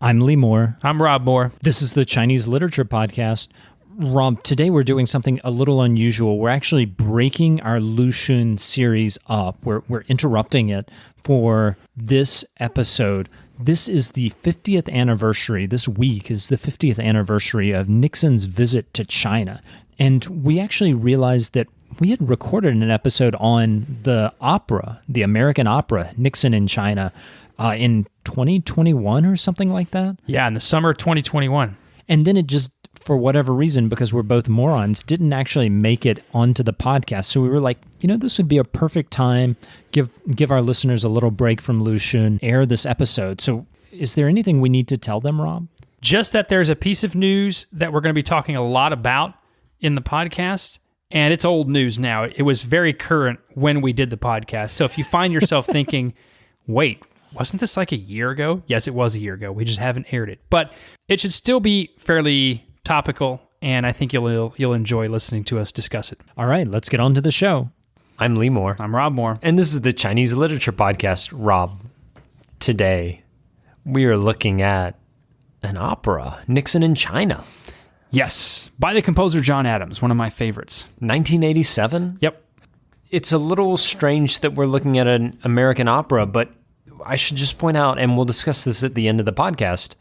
I'm Lee Moore. I'm Rob Moore. This is the Chinese Literature Podcast. Rob, today we're doing something a little unusual. We're actually breaking our Lu Xun series up. We're interrupting it for this episode. This is the 50th anniversary. This week is the 50th anniversary of Nixon's visit to China. And we actually realized that we had recorded an episode on the opera, the American opera, Nixon in China, in 2021 or something like that. Yeah, in the summer of 2021. And then it just, for whatever reason, because we're both morons, didn't actually make it onto the podcast. So we were like, this would be a perfect time, give our listeners a little break from Lu Xun, air this episode. So is there anything we need to tell them, Rob? Just that there's a piece of news that we're going to be talking a lot about in the podcast, and it's old news now. It was very current when we did the podcast. So if you find yourself thinking, wait, wasn't this like a year ago? Yes, it was a year ago. We just haven't aired it. But it should still be fairly topical, and I think you'll enjoy listening to us discuss it. All right, let's get on to the show. I'm Lee Moore. I'm Rob Moore. And this is the Chinese Literature Podcast. Rob, today we are looking at an opera, Nixon in China. Yes, by the composer John Adams, one of my favorites. 1987? Yep. It's a little strange that we're looking at an American opera, but I should just point out, and we'll discuss this at the end of the podcast,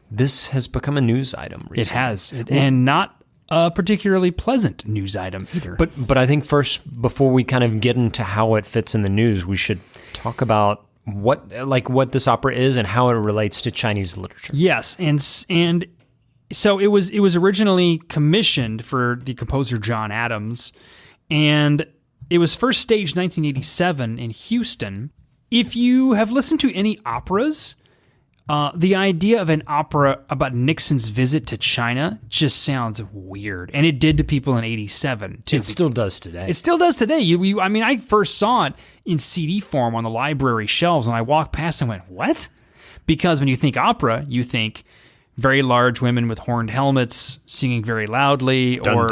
this has become a news item recently. It has, and not a particularly pleasant news item either. But I think first, before we kind of get into how it fits in the news, we should talk about what this opera is and how it relates to Chinese literature. Yes, and so it was originally commissioned for the composer John Adams, and it was first staged 1987 in Houston. If you have listened to any operas, the idea of an opera about Nixon's visit to China just sounds weird. And it did to people in 87, too. It still does today. It still does today. I first saw it in CD form on the library shelves, and I walked past and went, what? Because when you think opera, you think very large women with horned helmets singing very loudly, or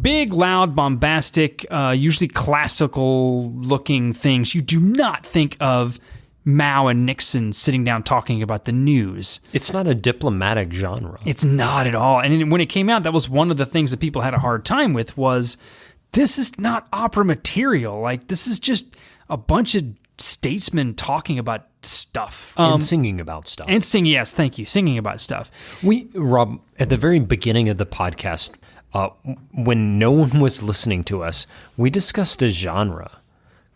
big, loud, bombastic, usually classical-looking things. You do not think of Mao and Nixon sitting down talking about the news. It's not a diplomatic genre. It's not at all. And when it came out, that was one of the things that people had a hard time with was, this is not opera material. Like, this is just a bunch of statesmen talking about stuff. And singing about stuff. And singing, yes, thank you, singing about stuff. Rob, at the very beginning of the podcast, when no one was listening to us, we discussed a genre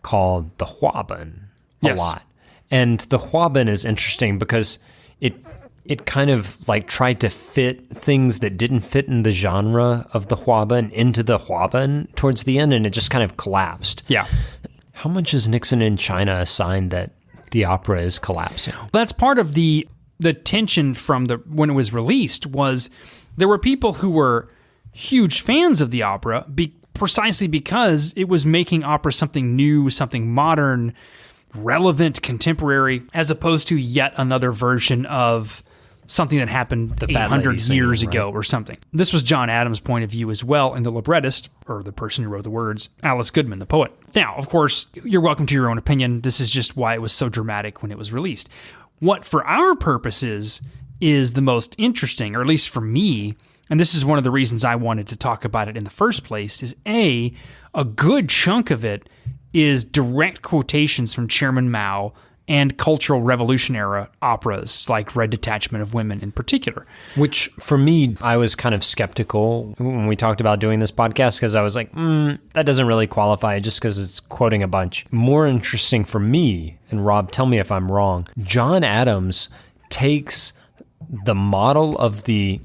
called the huaben a lot. And the huaben is interesting because it kind of like tried to fit things that didn't fit in the genre of the huaben into the huaben towards the end, and it just kind of collapsed. Yeah. How much is Nixon in China a sign that the opera is collapsing? Well, that's part of the tension from when it was released was there were people who were huge fans of the opera precisely because it was making opera something new, something modern, relevant, contemporary, as opposed to yet another version of something that happened 800 years ago or something. This was John Adams' point of view as well, and the librettist, or the person who wrote the words, Alice Goodman, the poet. Now, of course, you're welcome to your own opinion. This is just why it was so dramatic when it was released. What, for our purposes, is the most interesting, or at least for me, and this is one of the reasons I wanted to talk about it in the first place, is a good chunk of it is direct quotations from Chairman Mao and Cultural Revolution era operas like Red Detachment of Women in particular. Which, for me, I was kind of skeptical when we talked about doing this podcast because I was like, that doesn't really qualify just because it's quoting a bunch. More interesting for me, and Rob, tell me if I'm wrong, John Adams takes the model of the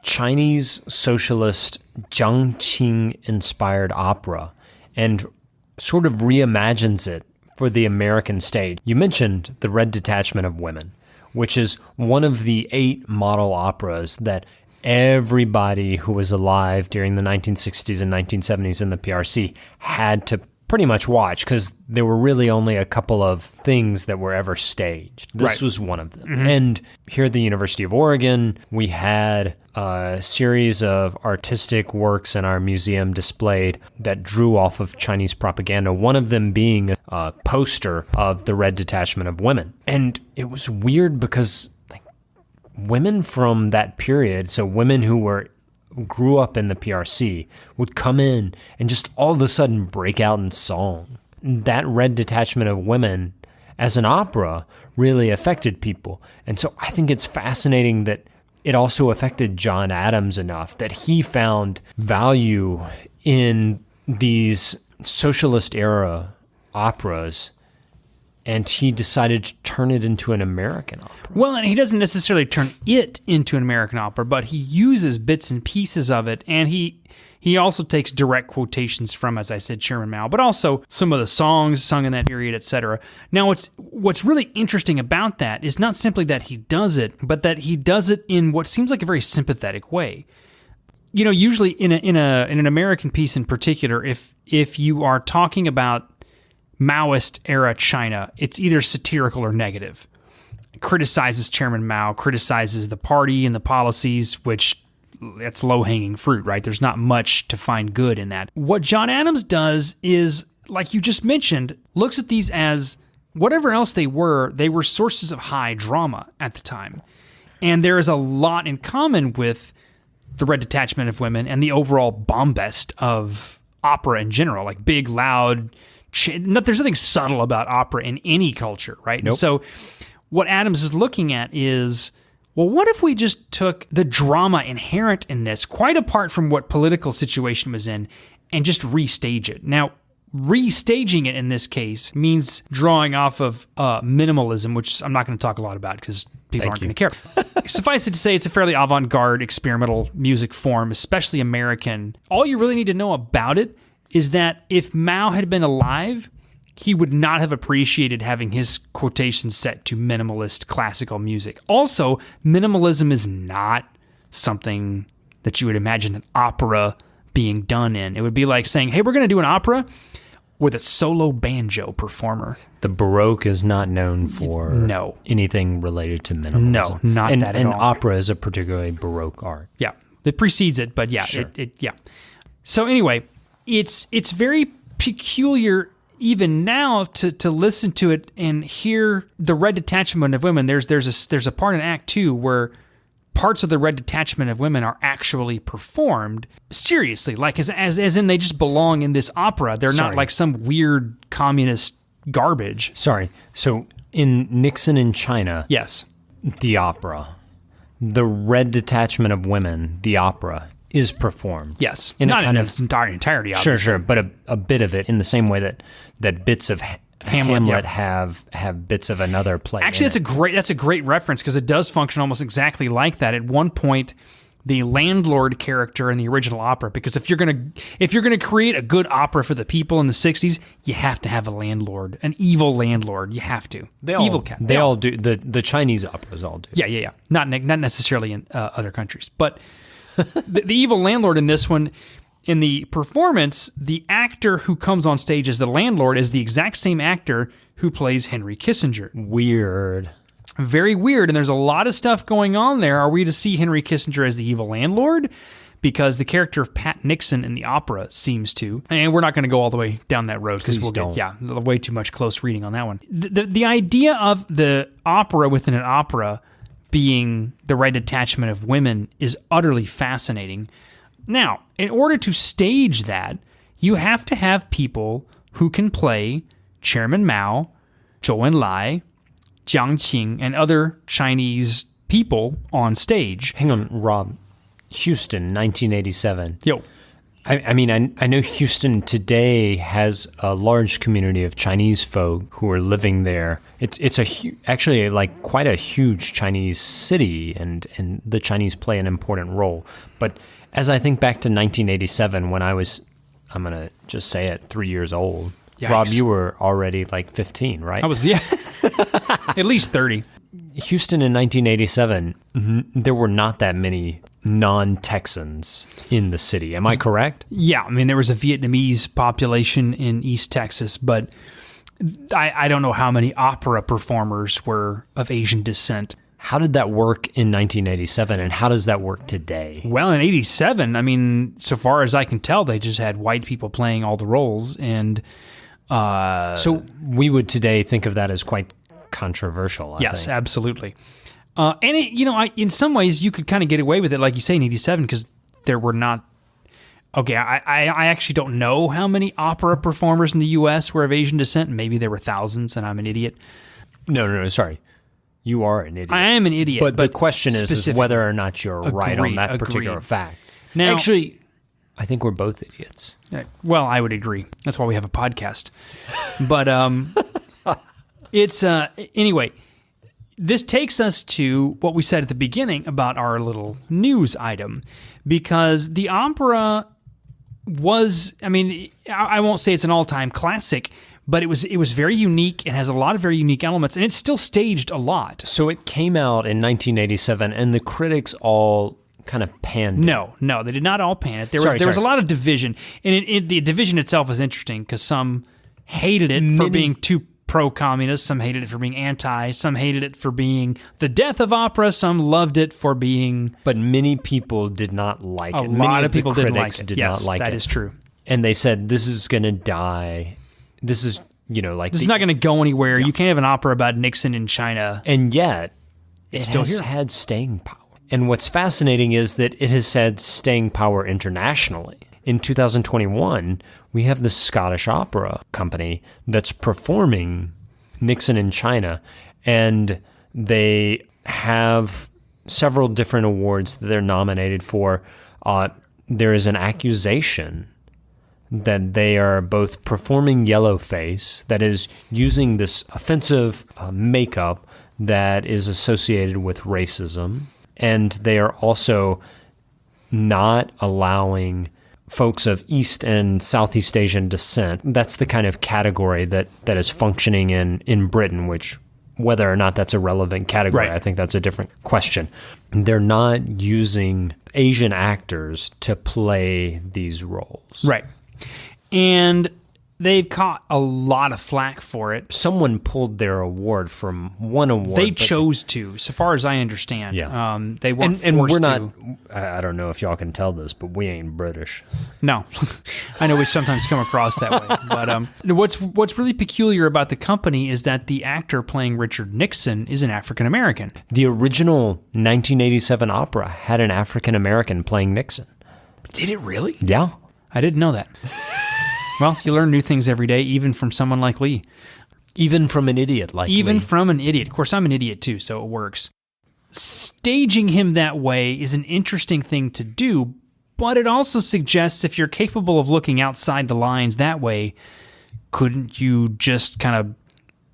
Chinese socialist Jiang Qing-inspired opera and sort of reimagines it for the American stage. You mentioned the Red Detachment of Women, which is one of the 8 model operas that everybody who was alive during the 1960s and 1970s in the PRC had to pretty much watch because there were really only a couple of things that were ever staged. This was one of them. And here at the University of Oregon, we had a series of artistic works in our museum displayed that drew off of Chinese propaganda, one of them being a poster of the Red Detachment of Women. And it was weird because women from that period, so women who grew up in the PRC, would come in and just all of a sudden break out in song. That Red Detachment of Women as an opera really affected people. And so I think it's fascinating that it also affected John Adams enough that he found value in these socialist era operas, and he decided to turn it into an American opera. Well, and he doesn't necessarily turn it into an American opera, but he uses bits and pieces of it, and he also takes direct quotations from, as I said, Chairman Mao, but also some of the songs sung in that period, etc. Now, what's really interesting about that is not simply that he does it, but that he does it in what seems like a very sympathetic way. You know, usually in an American piece in particular, if you are talking about Maoist era China, it's either satirical or negative. It criticizes Chairman Mao, criticizes the party and the policies, which that's low-hanging fruit, right? There's not much to find good in that. What John Adams does is, like you just mentioned, looks at these as whatever else they were sources of high drama at the time. And there is a lot in common with the Red Detachment of Women and the overall bombast of opera in general, like big, loud. There's nothing subtle about opera in any culture, right? Nope. And so what Adams is looking at is, well, what if we just took the drama inherent in this, quite apart from what political situation was in, and just restage it? Now, restaging it in this case means drawing off of minimalism, which I'm not going to talk a lot about because people aren't going to care. Suffice it to say, it's a fairly avant-garde experimental music form, especially American. All you really need to know about it is that if Mao had been alive, he would not have appreciated having his quotations set to minimalist classical music. Also, minimalism is not something that you would imagine an opera being done in. It would be like saying, hey, we're going to do an opera with a solo banjo performer. The Baroque is not known for anything related to minimalism. No, not that at all. And opera is a particularly Baroque art. Yeah, it precedes it, but yeah, Sure. Yeah. So anyway, it's very peculiar even now to listen to it and hear the Red Detachment of Women. There's a part in Act 2 where parts of the Red Detachment of Women are actually performed seriously, like as in they just belong in this opera. They're not like some weird communist garbage. Sorry. So in Nixon in China, Yes. the opera, the Red Detachment of Women, the opera, is performed. Yes. In not a in kind its entirety, Sure, obviously. but a bit of it in the same way that bits of Hamlet yeah. have bits of another play. Actually, that's a great reference because it does function almost exactly like that. At one point, the landlord character in the original opera, because if you're gonna create a good opera for the people in the 60s, you have to have a landlord, an evil landlord. You have to. They They all do. The Chinese operas all do. Yeah. Not necessarily in other countries, but the evil landlord in this one. In the performance, the actor who comes on stage as the landlord is the exact same actor who plays Henry Kissinger. Weird. Very weird, and there's a lot of stuff going on there. Are we to see Henry Kissinger as the evil landlord? Because the character of Pat Nixon in the opera seems to. And we're not going to go all the way down that road because get way too much close reading on that one. The idea of the opera within an opera being the Red Detachment of Women is utterly fascinating. Now, in order to stage that, you have to have people who can play Chairman Mao, Zhou Enlai, Jiang Qing, and other Chinese people on stage. Hang on, Rob. Houston, 1987. Yo. I mean, I know Houston today has a large community of Chinese folk who are living there. It's actually like quite a huge Chinese city, and the Chinese play an important role. But as I think back to 1987, when I was, I'm going to just say it, 3 years old. Yikes. Rob, you were already like 15, right? I was, yeah, at least 30. Houston in 1987, there were not that many non-Texans in the city. Am I correct? Yeah, I mean, there was a Vietnamese population in East Texas, but I don't know how many opera performers were of Asian descent. How did that work in 1987, and how does that work today? Well, in 87, I mean, so far as I can tell, they just had white people playing all the roles, and... so we would today think of that as quite controversial, I yes, think. Absolutely. And, in some ways, you could kind of get away with it, like you say, in 87, because there were not... Okay, I actually don't know how many opera performers in the U.S. were of Asian descent. Maybe there were thousands, and I'm an idiot. No, sorry. You are an idiot. I am an idiot. But the question is whether or not you're right on that particular fact. Now, actually, I think we're both idiots. Well, I would agree. That's why we have a podcast. But it's anyway, this takes us to what we said at the beginning about our little news item, because the opera was, I mean, I won't say it's an all-time classic, but it was very unique. It has a lot of very unique elements, and it's still staged a lot. So it came out in 1987, and the critics all kind of panned it. No, they did not all pan it. There was a lot of division, and the division itself was interesting because some hated it for being too pro-communist, some hated it for being anti, some hated it for being the death of opera, some loved it for being... But many people did not like it. A lot of people didn't like it. Did not like it. That is true. And they said, this is going to die. This is, This is not going to go anywhere. Yeah. You can't have an opera about Nixon in China. And yet, it's it has had staying power. And what's fascinating is that it has had staying power internationally. In 2021, we have the Scottish Opera Company that's performing Nixon in China, and they have several different awards that they're nominated for. There is an accusation that they are both performing yellowface, that is, using this offensive makeup that is associated with racism, and they are also not allowing folks of East and Southeast Asian descent. That's the kind of category that is functioning in Britain, which, whether or not that's a relevant category, right, I think that's a different question. They're not using Asian actors to play these roles. Right. And they've caught a lot of flack for it. Someone pulled their award from one award. They chose to, so far as I understand. Yeah. They weren't and forced we're not, to. I don't know if y'all can tell this, but we ain't British. No. I know we sometimes come across that way. But what's really peculiar about the company is that the actor playing Richard Nixon is an African American. The original 1987 opera had an African American playing Nixon. Did it really? Yeah. I didn't know that. Well, you learn new things every day, even from someone like Lee. Even from an idiot like Lee. Even from an idiot. Of course, I'm an idiot too, so it works. Staging him that way is an interesting thing to do, but it also suggests if you're capable of looking outside the lines that way, couldn't you just kind of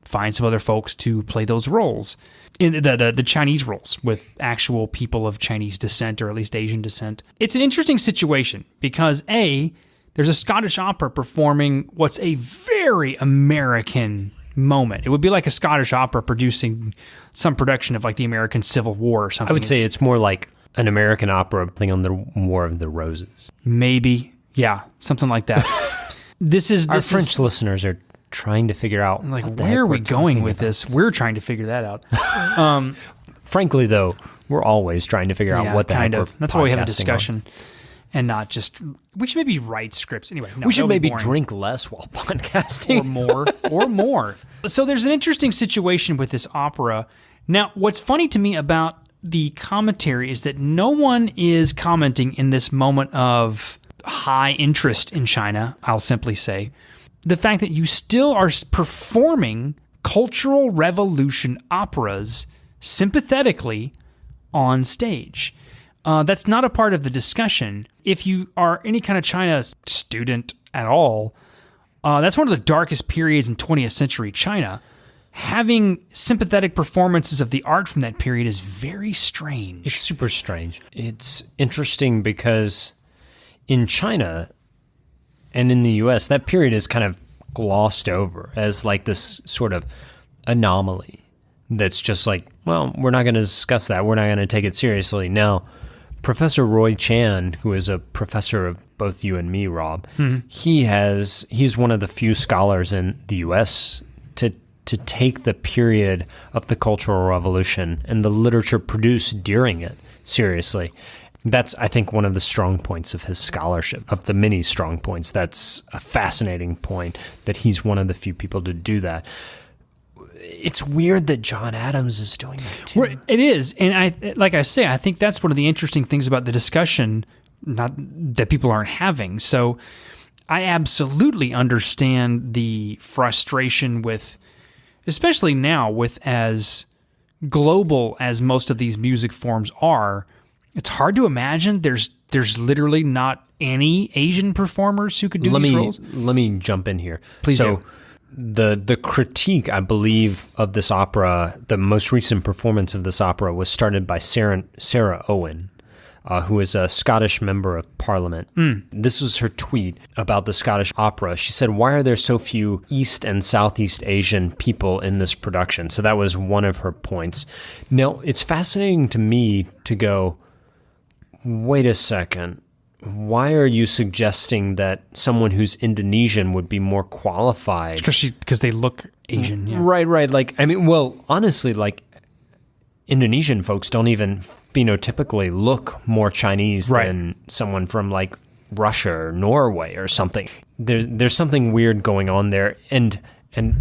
find some other folks to play those roles? In the Chinese roles with actual people of Chinese descent, or at least Asian descent. It's an interesting situation because, A, there's a Scottish opera performing what's a very American moment. It would be like a Scottish opera producing some production of like the American Civil War or something. I would say it's more like an American opera thing on the War of the Roses. Maybe. Yeah, something like that. Our French listeners are trying to figure out, like, where are we going with this? We're trying to figure that out. Frankly, though, we're always trying to figure out what the heck we're That's why we have a podcasting discussion. on. And not just, we should maybe write scripts. Anyway, no, we should maybe boring. drink less while podcasting. Or more. So there's an interesting situation with this opera. Now, what's funny to me about the commentary is that no one is commenting in this moment of high interest in China, I'll simply say. The fact that you still are performing Cultural Revolution operas sympathetically on stage. That's not a part of the discussion. If you are any kind of China student at all, that's one of the darkest periods in 20th century China. Having sympathetic performances of the art from that period is very strange. It's super strange. It's interesting because in China and in the U.S., that period is kind of glossed over as like this sort of anomaly that's just like, well, we're not going to discuss that. We're not going to take it seriously. Now, Professor Roy Chan, who is a professor of both you and me, Rob, he's one of the few scholars in the U.S. to take the period of the Cultural Revolution and the literature produced during it seriously. That's, I think, one of the strong points of his scholarship, of the many strong points. That's a fascinating point, that he's one of the few people to do that. It's weird that John Adams is doing that too. It is. And I think that's one of the interesting things about the discussion, not that people aren't having. So I absolutely understand the frustration with, especially now, with as global as most of these music forms are. It's hard to imagine there's literally not any Asian performers who could do these roles. Let me jump in here. Please do. The critique, I believe, of this opera, the most recent performance of this opera, was started by Sarah Owen, who is a Scottish member of Parliament. This was her tweet about the Scottish opera. She said, "Why are there so few East and Southeast Asian people in this production?" So that was one of her points. Now, it's fascinating to me to go, wait a second. Why are you suggesting that someone who's Indonesian would be more qualified? Because they look Asian. Yeah. Right. Like, I mean, well, honestly, like, Indonesian folks don't even phenotypically look more Chinese than someone from, like, Russia or Norway or something. There's something weird going on there, and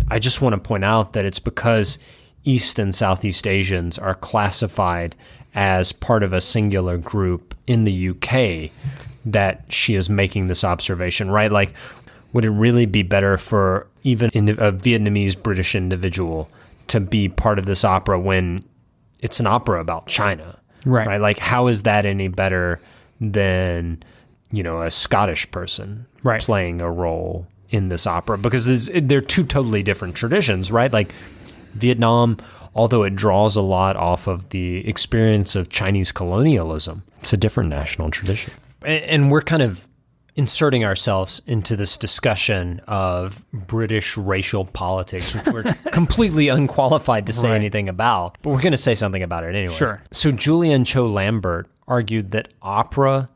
I just want to point out that it's because East and Southeast Asians are classified as part of a singular group in the UK that she is making this observation, right? Like, would it really be better for even a Vietnamese British individual to be part of this opera when it's an opera about China? Right? Like, how is that any better than, a Scottish person playing a role in this opera? Because they're two totally different traditions, right? Like, Vietnam, although it draws a lot off of the experience of Chinese colonialism, it's a different national tradition. And we're kind of inserting ourselves into this discussion of British racial politics, which we're completely unqualified to say anything about, but we're going to say something about it anyway. Sure. So Julian Cho Lambert argued that opera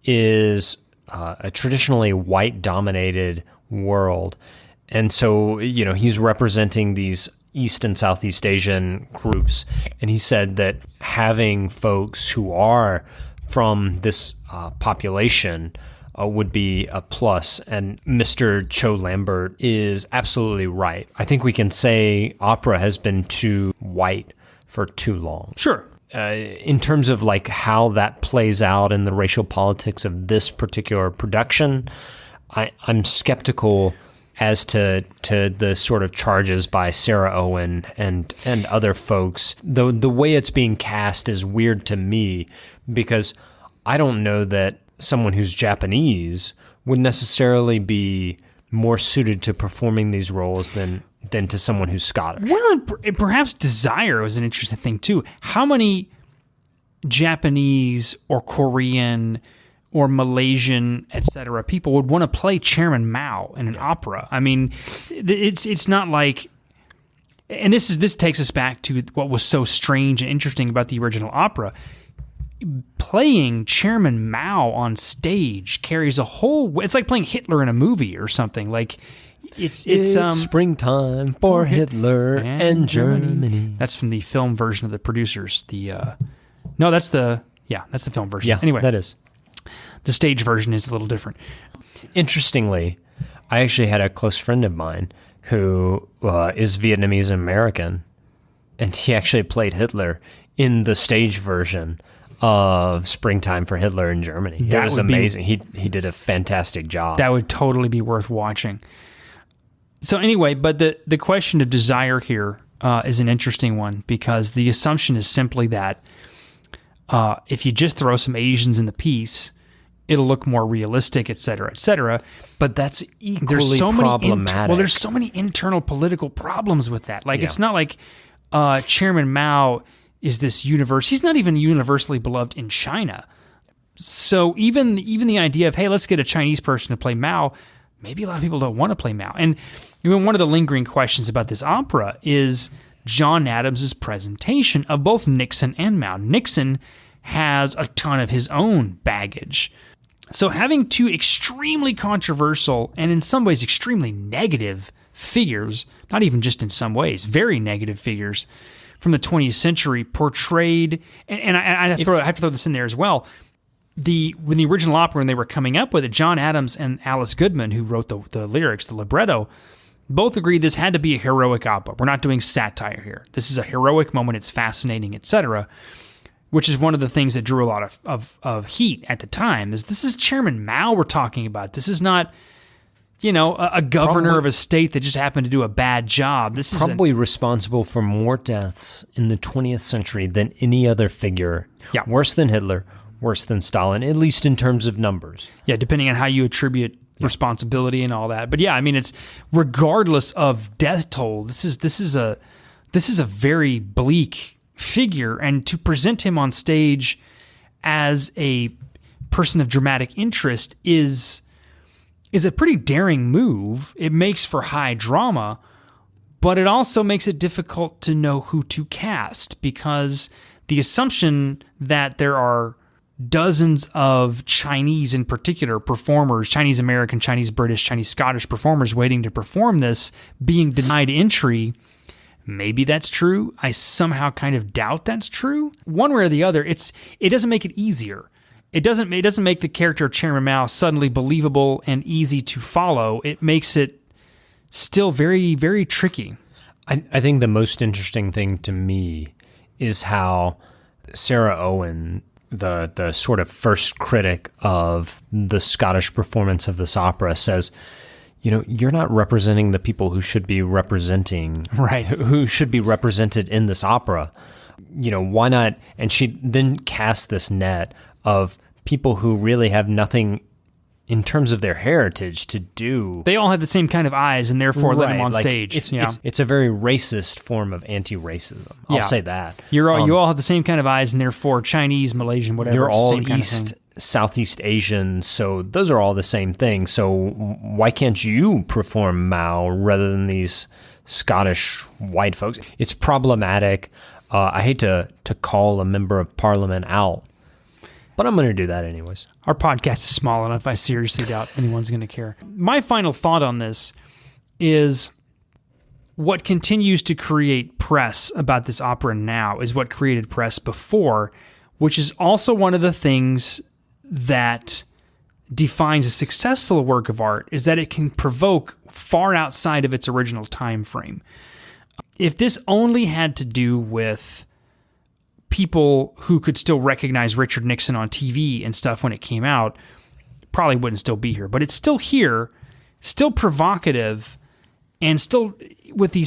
is a traditionally white-dominated world. And so, he's representing these East and Southeast Asian groups. And he said that having folks who are from this population would be a plus. And Mr. Cho Lambert is absolutely right. I think we can say opera has been too white for too long. Sure. In terms of like how that plays out in the racial politics of this particular production, I'm skeptical as to the sort of charges by Sarah Owen and other folks. The way it's being cast is weird to me, because I don't know that someone who's Japanese would necessarily be more suited to performing these roles than to someone who's Scottish. Well, and perhaps desire was an interesting thing too. How many Japanese or Korean or Malaysian, etc., people would want to play Chairman Mao in an opera? I mean, it's not like, and this takes us back to what was so strange and interesting about the original opera. Playing Chairman Mao on stage carries a whole. It's like playing Hitler in a movie or something. Like it's springtime for Hitler and Germany. That's from the film version of the producers. That's the film version. Yeah, anyway, that is. The stage version is a little different. Interestingly, I actually had a close friend of mine who is Vietnamese American, and he actually played Hitler in the stage version of Springtime for Hitler in Germany. That was amazing. He did a fantastic job. That would totally be worth watching. So anyway, but the question of desire here is an interesting one, because the assumption is simply that if you just throw some Asians in the piece, it'll look more realistic, et cetera, et cetera. But that's equally problematic. There's so many internal political problems with that. Like, It's not like Chairman Mao is this universe. He's not even universally beloved in China. So even the idea of, hey, let's get a Chinese person to play Mao, maybe a lot of people don't want to play Mao. And one of the lingering questions about this opera is John Adams' presentation of both Nixon and Mao. Nixon has a ton of his own baggage. So having two extremely controversial and in some ways extremely negative figures, not even just in some ways, very negative figures from the 20th century portrayed, and I have to throw this in there as well, when the original opera, when they were coming up with it, John Adams and Alice Goodman, who wrote the lyrics, the libretto, both agreed this had to be a heroic opera. We're not doing satire here. This is a heroic moment. It's fascinating, etc., which is one of the things that drew a lot of heat at the time. This is Chairman Mao we're talking about. This is not, a governor of a state that just happened to do a bad job. This is probably responsible for more deaths in the 20th century than any other figure. Yeah. Worse than Hitler, worse than Stalin, at least in terms of numbers. Yeah, depending on how you attribute responsibility and all that. But yeah, I mean, it's regardless of death toll, this is a very bleak figure, and to present him on stage as a person of dramatic interest is a pretty daring move. It makes for high drama, but it also makes it difficult to know who to cast, because the assumption that there are dozens of Chinese in particular performers, Chinese American, Chinese British, Chinese Scottish performers waiting to perform this, being denied entry, maybe that's true. I somehow kind of doubt that's true. One way or the other, it doesn't make it easier. It doesn't make the character of Chairman Mao suddenly believable and easy to follow. It makes it still very, very tricky. I think the most interesting thing to me is how Sarah Owen, the sort of first critic of the Scottish performance of this opera, says, you're not representing the people who should be representing, right? Who should be represented in this opera. Why not? And she then casts this net of people who really have nothing in terms of their heritage to do. They all have the same kind of eyes, and therefore let them on stage. It's a very racist form of anti-racism. I'll say that. You all have the same kind of eyes, and therefore Chinese, Malaysian, whatever. You're all same East, Southeast Asian, so those are all the same thing. So why can't you perform Mao rather than these Scottish white folks? It's problematic. I hate to call a member of parliament out, but I'm going to do that anyways. Our podcast is small enough. I seriously doubt anyone's going to care. My final thought on this is what continues to create press about this opera now is what created press before, which is also one of the things that defines a successful work of art, is that it can provoke far outside of its original time frame. If this only had to do with people who could still recognize Richard Nixon on TV and stuff when it came out, probably wouldn't still be here. But it's still here, still provocative, and still with the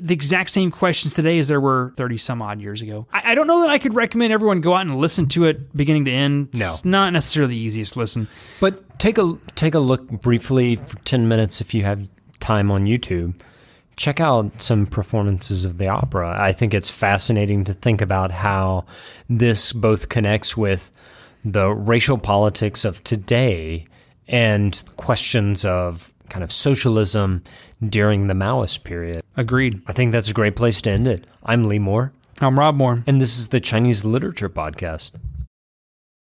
exact same questions today as there were 30 some odd years ago. I don't know that I could recommend everyone go out and listen to it beginning to end. No. It's not necessarily the easiest listen. But take a look briefly for 10 minutes if you have time on YouTube. Check out some performances of the opera. I think it's fascinating to think about how this both connects with the racial politics of today and questions of kind of socialism during the Maoist period. Agreed. I think that's a great place to end it. I'm Lee Moore. I'm Rob Moore. And this is the Chinese Literature Podcast.